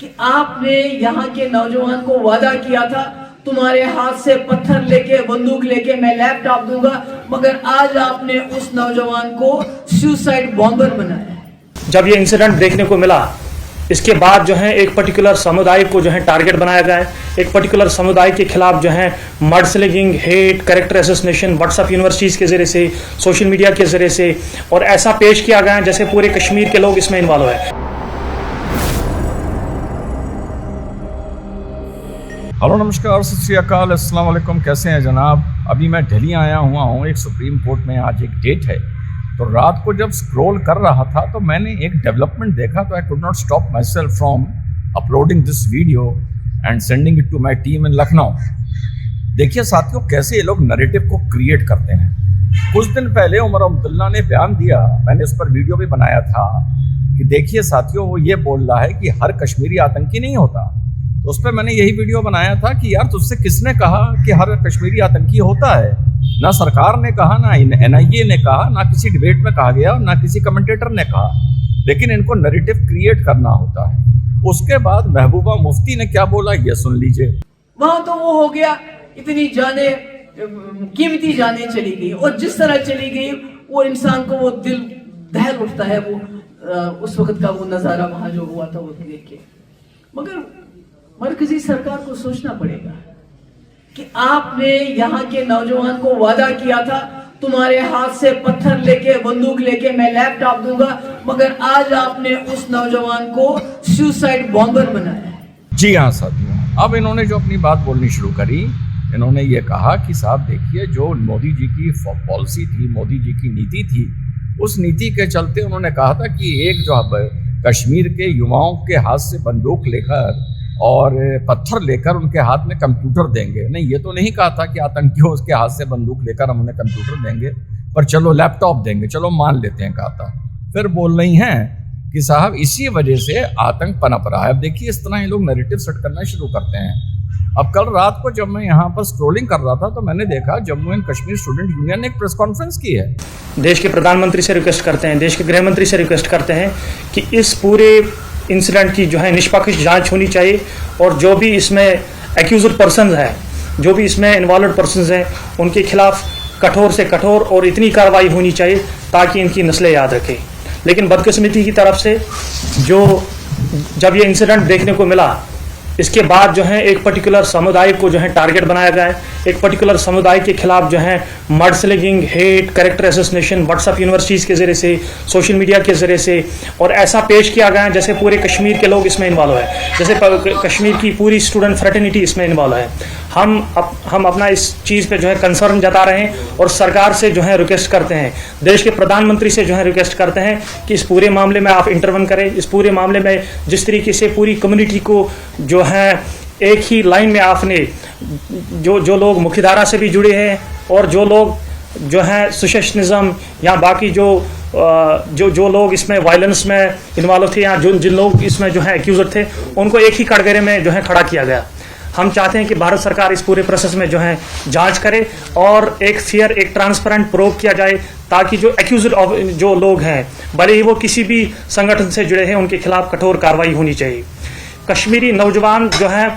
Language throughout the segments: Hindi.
कि आपने यहाँ के नौजवान को वादा किया था तुम्हारे हाथ से पत्थर लेके बंदूक लेके मैं लैपटॉप दूंगा, मगर आज आपने उस नौजवान को सुसाइड बॉम्बर बनाया है। जब ये इंसिडेंट देखने को मिला, इसके बाद जो है एक पर्टिकुलर समुदाय को जो है टारगेट बनाया गया है। एक पर्टिकुलर समुदाय के खिलाफ जो है mudslinging, hate, character assassination WhatsApp universities के ज़रिए से, सोशल मीडिया के ज़रिए से, और ऐसा पेश किया गया है जैसे पूरे कश्मीर के लोग इसमें इन्वॉल्व है। हेलो, नमस्कार, सत श्री अकाल, अस्सलाम वालेकुम। कैसे हैं जनाब? अभी मैं दिल्ली आया हुआ हूँ। एक सुप्रीम कोर्ट में आज एक डेट है, तो रात को जब स्क्रॉल कर रहा था तो मैंने एक डेवलपमेंट देखा, तो I could not stop myself from uploading this video and sending it to my team in Lucknow. देखिए साथियों, कैसे ये लोग नैरेटिव को क्रिएट करते हैं। कुछ दिन पहले उमर अब्दुल्ला ने बयान दिया, मैंने उस पर वीडियो भी बनाया था कि देखिए साथियों, वो ये बोल रहा है कि हर कश्मीरी आतंकी नहीं होता। तो उस पर मैंने यही वीडियो बनाया था कि यार, तुझसे किसने कहा कि हर कश्मीरी आतंकी होता है? ना सरकार ने कहा, ना NIA ने कहा, ना किसी डिबेट में कहा गया, ना किसी कमेंटेटर ने कहा, लेकिन इनको नैरेटिव क्रिएट करना होता है। उसके बाद महबूबा मुफ्ती ने क्या बोला, ये सुन लीजिए। वहां तो वो हो गया, इतनी जाने कीमती जाने चली गई, और जिस तरह चली गई वो इंसान को वो दिल दहल उठता है, वो उस वक्त का वो नजारा वहां जो हुआ था वो देख के। मगर मरकजी सरकार को सोचना पड़ेगा कि आपने यहाँ के नौजवान को वादा किया था तुम्हारे हाथ से पत्थर लेके बंदूक लेके मैं लैपटॉप दूंगा, मगर आज आपने उस नौजवान को सुसाइड बॉम्बर बनाया है। जी हाँ साथियों, अब इन्होंने जो अपनी बात बोलनी शुरू करी, इन्होंने ये कहा कि साहब देखिए, जो मोदी जी की पॉलिसी थी, मोदी जी की नीति थी, उस नीति के चलते उन्होंने कहा था कि एक जो कश्मीर के युवाओं के हाथ से बंदूक लेकर और पत्थर लेकर उनके हाथ में कंप्यूटर देंगे। नहीं, ये तो नहीं कहा था कि आतंकियों उसके हाथ से बंदूक लेकर हम उन्हें कंप्यूटर देंगे, पर चलो लैपटॉप देंगे, चलो मान लेते हैं, कहा था। फिर बोल रही हैं कि साहब इसी वजह से आतंक पनप रहा है। अब देखिए, इस तरह ये लोग नैरेटिव सेट करना शुरू करते हैं। अब कल रात को जब मैं यहाँ पर स्क्रोलिंग कर रहा था तो मैंने देखा Jammu and Kashmir student union ने एक प्रेस कॉन्फ्रेंस की है। देश के प्रधानमंत्री से रिक्वेस्ट करते हैं, देश के गृह मंत्री से रिक्वेस्ट करते हैं कि इस पूरे इंसिडेंट की जो है निष्पक्ष जांच होनी चाहिए, और जो भी इसमें एक्यूज्ड पर्सन है, जो भी इसमें इन्वॉल्व पर्सन हैं, उनके खिलाफ कठोर से कठोर और इतनी कार्रवाई होनी चाहिए ताकि इनकी नस्लें याद रखें। लेकिन बदकिस्मती की तरफ से जब ये इंसिडेंट देखने को मिला, इसके बाद जो है एक पर्टिकुलर समुदाय को जो है टारगेट बनाया गया है। एक पर्टिकुलर समुदाय के खिलाफ जो है mudslinging, hate, character assassination WhatsApp universities के ज़रिए से, सोशल मीडिया के ज़रिए से, और ऐसा पेश किया गया है जैसे पूरे कश्मीर के लोग इसमें इन्वॉल्व है, जैसे कश्मीर की पूरी स्टूडेंट फ्रेटर्निटी इसमें इन्वॉल्व है। हम अपना इस चीज़ पे जो है कंसर्न जता रहे हैं और सरकार से जो है रिक्वेस्ट करते हैं, देश के प्रधानमंत्री से जो है रिक्वेस्ट करते हैं कि इस पूरे मामले में आप इंटरवन करें। इस पूरे मामले में जिस तरीके से पूरी कम्युनिटी को जो है एक ही लाइन में आपने जो लोग मुख्यधारा से भी जुड़े हैं और जो लोग जो है सेशनिज्म या बाकी जो लोग इसमें वायलेंस में इन्वॉल्व थे या जिन लोग इसमें जो है एक्यूजड थे, उनको एक ही कटघरे में जो है खड़ा किया गया। हम चाहते हैं कि भारत सरकार इस पूरे प्रोसेस में जो है जांच करे और एक फेयर, एक ट्रांसपेरेंट प्रोब किया जाए, ताकि जो एक्यूज्ड जो लोग हैं, भले ही वो किसी भी संगठन से जुड़े हैं, उनके खिलाफ कठोर कार्रवाई होनी चाहिए। कश्मीरी नौजवान जो है,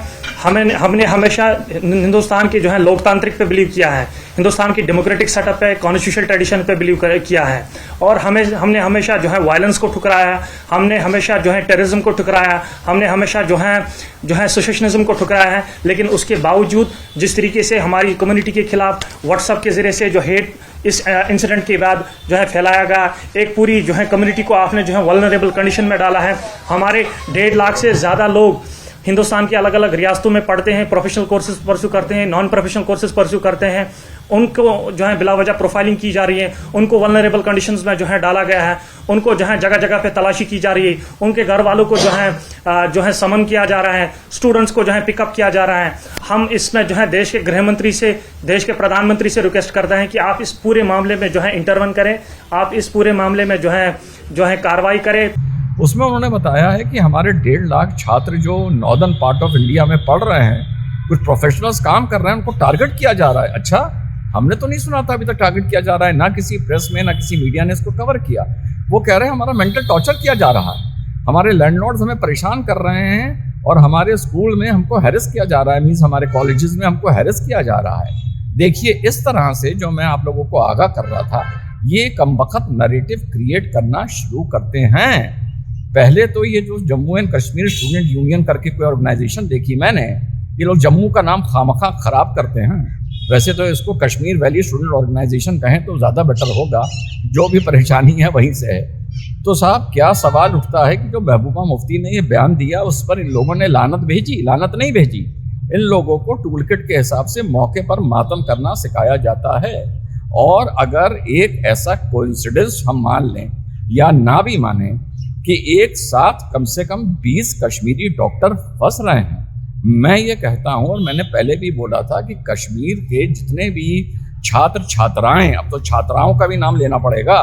हमने हमेशा हिंदुस्तान के जो है लोकतांत्रिक पे बिलीव किया है, हिंदुस्तान की डेमोक्रेटिक सेटअप पे, कॉन्स्टिट्यूशनल ट्रेडिशन पे बिलीव किया है, और हमने हमेशा जो है वायलेंस को ठुकराया, हमने हमेशा जो है टेररिज्म को ठुकराया, हमने हमेशा जो है सेशनिज्म को ठुकराया है। लेकिन उसके बावजूद जिस तरीके से हमारी कम्युनिटी के खिलाफ व्हाट्सएप के ज़रिए से जो हेट इस इंसिडेंट के बाद जो है फैलाया गया, एक पूरी जो है कम्युनिटी को आपने जो है वल्नरेबल कंडीशन में डाला है। हमारे 1.5 लाख से ज़्यादा लोग हिंदुस्तान की अलग अलग रियासतों में पढ़ते हैं, प्रोफेशनल कोर्सेज परस्यू करते हैं, नॉन प्रोफेशनल कोर्सेज परस्यू करते हैं, उनको जो है बिला वजह प्रोफाइलिंग की जा रही है, उनको वल्नरेबल कंडीशंस में जो है डाला गया है, उनको जो है जगह जगह पे तलाशी की जा रही है, उनके घर वालों को जो है समन किया जा रहा है, स्टूडेंट्स को जो है पिकअप किया जा रहा है। हम इसमें जो है देश के गृह मंत्री से, देश के प्रधानमंत्री से रिक्वेस्ट करते हैं कि आप इस पूरे मामले में जो है इंटरवन करें, आप इस पूरे मामले में जो है कार्रवाई करें। उसमें उन्होंने बताया है कि हमारे 1.5 लाख छात्र जो नॉर्दर्न पार्ट ऑफ इंडिया में पढ़ रहे हैं, कुछ प्रोफेशनल्स काम कर रहे हैं, उनको टारगेट किया जा रहा है। अच्छा, हमने तो नहीं सुना था अभी तक टारगेट किया जा रहा है, ना किसी प्रेस में ना किसी मीडिया ने इसको कवर किया। वो कह रहे हैं हमारा मेंटल टॉर्चर किया जा रहा है, हमारे लैंडलॉर्ड्स हमें परेशान कर रहे हैं और हमारे स्कूल में हमको हैरेस किया जा रहा है, मीन्स हमारे कॉलेजेस में हमको हैरेस किया जा रहा है। देखिए, इस तरह से जो मैं आप लोगों को आगाह कर रहा था, ये कमबख्त नैरेटिव क्रिएट करना शुरू करते हैं। पहले तो ये जो Jammu and Kashmir student union करके कोई ऑर्गेनाइजेशन देखी मैंने, ये लोग जम्मू का नाम खामखा खराब करते हैं। वैसे तो इसको कश्मीर वैली स्टूडेंट ऑर्गेनाइजेशन कहें तो ज़्यादा बेटर होगा, जो भी परेशानी है वहीं से है। तो साहब, क्या सवाल उठता है कि जो महबूबा मुफ्ती ने ये बयान दिया उस पर इन लोगों ने लानत भेजी? लानत नहीं भेजी। इन लोगों को टूल किट के हिसाब से मौके पर मातम करना सिखाया जाता है। और अगर एक ऐसा कोइंसिडेंस हम मान लें या ना भी माने कि एक साथ कम से कम 20 कश्मीरी डॉक्टर फंस रहे हैं, मैं ये कहता हूँ, और मैंने पहले भी बोला था कि कश्मीर के जितने भी छात्र छात्राएं, अब तो छात्राओं का भी नाम लेना पड़ेगा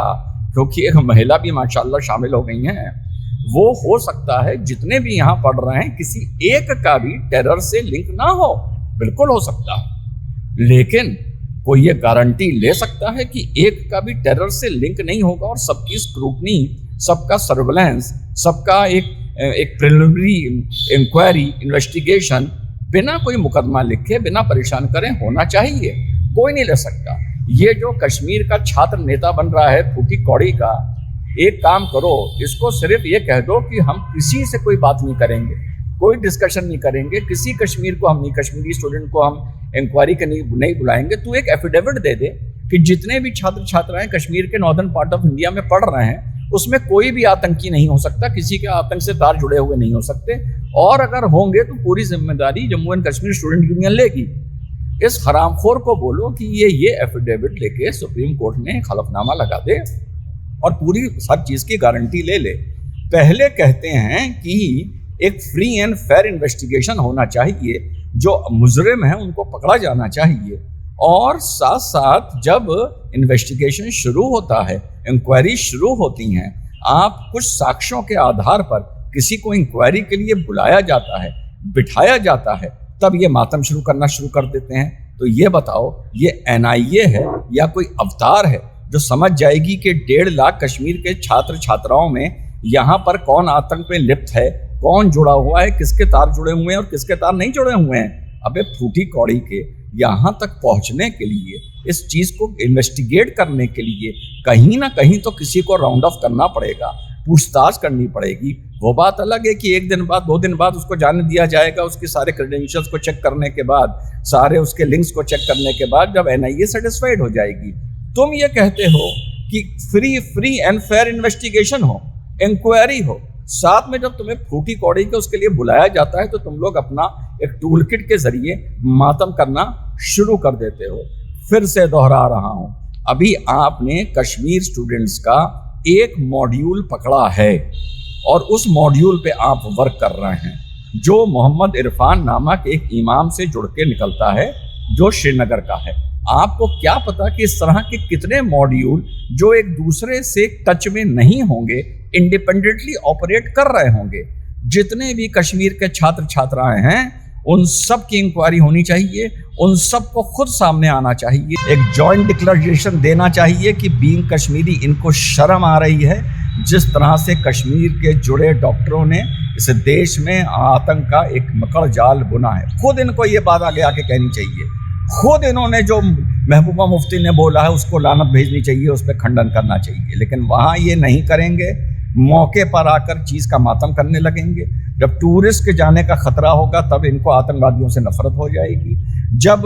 क्योंकि एक महिला भी माशाल्लाह शामिल हो गई हैं, वो हो सकता है जितने भी यहाँ पढ़ रहे हैं किसी एक का भी टेरर से लिंक ना हो, बिल्कुल हो सकता है। लेकिन कोई ये गारंटी ले सकता है कि एक का भी टेरर से लिंक नहीं होगा और सबकी स्क्रूटनी, सबका सर्वेलेंस, सबका एक प्रिलिमिनरी इंक्वायरी, इन्वेस्टिगेशन बिना कोई मुकदमा लिखे, बिना परेशान करें होना चाहिए? कोई नहीं ले सकता। ये जो कश्मीर का छात्र नेता बन रहा है फूटी कौड़ी का, एक काम करो, इसको सिर्फ ये कह दो कि हम किसी से कोई बात नहीं करेंगे, कोई डिस्कशन नहीं करेंगे, किसी कश्मीर को हम नहीं, कश्मीरी स्टूडेंट को हम इंक्वायरी के नहीं बुलाएंगे। तू एक एफिडेविट दे दे कि जितने भी छात्र छात्राएं कश्मीर के नॉर्दर्न पार्ट ऑफ इंडिया में पढ़ रहे हैं उसमें कोई भी आतंकी नहीं हो सकता, किसी के आतंक से तार जुड़े हुए नहीं हो सकते, और अगर होंगे तो पूरी जिम्मेदारी Jammu and Kashmir student union लेगी। इस हरामखोर को बोलो कि ये एफिडेविट लेके सुप्रीम कोर्ट में हलफनामा लगा दे और पूरी हर चीज़ की गारंटी ले ले। पहले कहते हैं कि एक फ्री एंड फेयर इन्वेस्टिगेशन होना चाहिए, जो मुजरिम है उनको पकड़ा जाना चाहिए, और साथ साथ जब इन्वेस्टिगेशन शुरू होता है, इंक्वायरी शुरू होती हैं, आप कुछ साक्ष्यों के आधार पर किसी को इंक्वायरी के लिए बुलाया जाता है, बिठाया जाता है, तब ये मातम शुरू करना शुरू कर देते हैं। तो ये बताओ, ये NIA है या कोई अवतार है जो समझ जाएगी कि 1.5 लाख कश्मीर के छात्र छात्राओं में यहाँ पर कौन आतंक में लिप्त है, कौन जुड़ा हुआ है, किसके तार जुड़े हुए हैं और किसके तार नहीं जुड़े हुए हैं? अबे फूटी कौड़ी के, यहाँ तक पहुँचने के लिए, इस चीज़ को इन्वेस्टिगेट करने के लिए कहीं ना कहीं तो किसी को राउंड ऑफ करना पड़ेगा, पूछताछ करनी पड़ेगी। वो बात अलग है कि 1 दिन बाद 2 दिन बाद उसको जाने दिया जाएगा, उसके सारे क्रेडेंशियल्स को चेक करने के बाद, सारे उसके लिंक्स को चेक करने के बाद जब NIA सेटिस्फाइड हो जाएगी। तुम ये कहते हो कि फ्री एंड फेयर इन्वेस्टिगेशन हो, इंक्वायरी हो, साथ में जब तुम्हें फूटी कौड़ी के उसके लिए बुलाया जाता है तो तुम लोग अपना एक टूल किट के जरिए मातम करना शुरू कर देते हो। फिर से दोहरा रहा हूं, अभी आपने कश्मीर स्टूडेंट्स का एक मॉड्यूल पकड़ा है और उस मॉड्यूल पे आप वर्क कर रहे हैं, जो मोहम्मद इरफान नामक एक इमाम से जुड़ के निकलता है, जो श्रीनगर का है। आपको क्या पता कि इस तरह के कितने मॉड्यूल जो एक दूसरे से टच में नहीं होंगे, इंडिपेंडेंटली ऑपरेट कर रहे होंगे। जितने भी कश्मीर के छात्र छात्राएं हैं उन सब की इंक्वायरी होनी चाहिए, उन सब को खुद सामने आना चाहिए, एक जॉइंट डिक्लेरेशन देना चाहिए कि बीइंग कश्मीरी इनको शर्म आ रही है जिस तरह से कश्मीर के जुड़े डॉक्टरों ने इस देश में आतंक का एक मकड़ जाल बुना है। खुद इनको ये बात आगे आके कहनी चाहिए, खुद इन्होंने जो महबूबा मुफ्ती ने बोला है उसको लानत भेजनी चाहिए, उस पर खंडन करना चाहिए। लेकिन वहाँ ये नहीं करेंगे, मौके पर आकर चीज़ का मातम करने लगेंगे। जब टूरिस्ट के जाने का खतरा होगा तब इनको आतंकवादियों से नफरत हो जाएगी। जब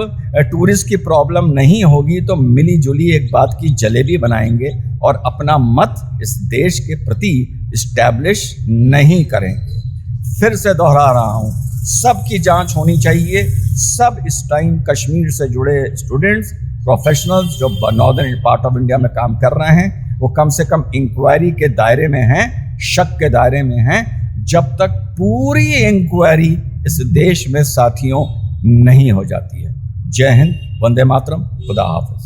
टूरिस्ट की प्रॉब्लम नहीं होगी तो मिली जुली एक बात की जलेबी बनाएंगे और अपना मत इस देश के प्रति इस्टेब्लिश नहीं करेंगे। फिर से दोहरा रहा हूँ, सबकी जांच होनी चाहिए। सब इस टाइम कश्मीर से जुड़े स्टूडेंट्स, प्रोफेशनल्स जो नॉर्दर्न पार्ट ऑफ इंडिया में काम कर रहे हैं वो कम से कम इंक्वायरी के दायरे में हैं, शक के दायरे में हैं। जब तक पूरी इंक्वायरी इस देश में साथियों नहीं हो जाती है। जय हिंद, वंदे मातरम, खुदा हाफिज।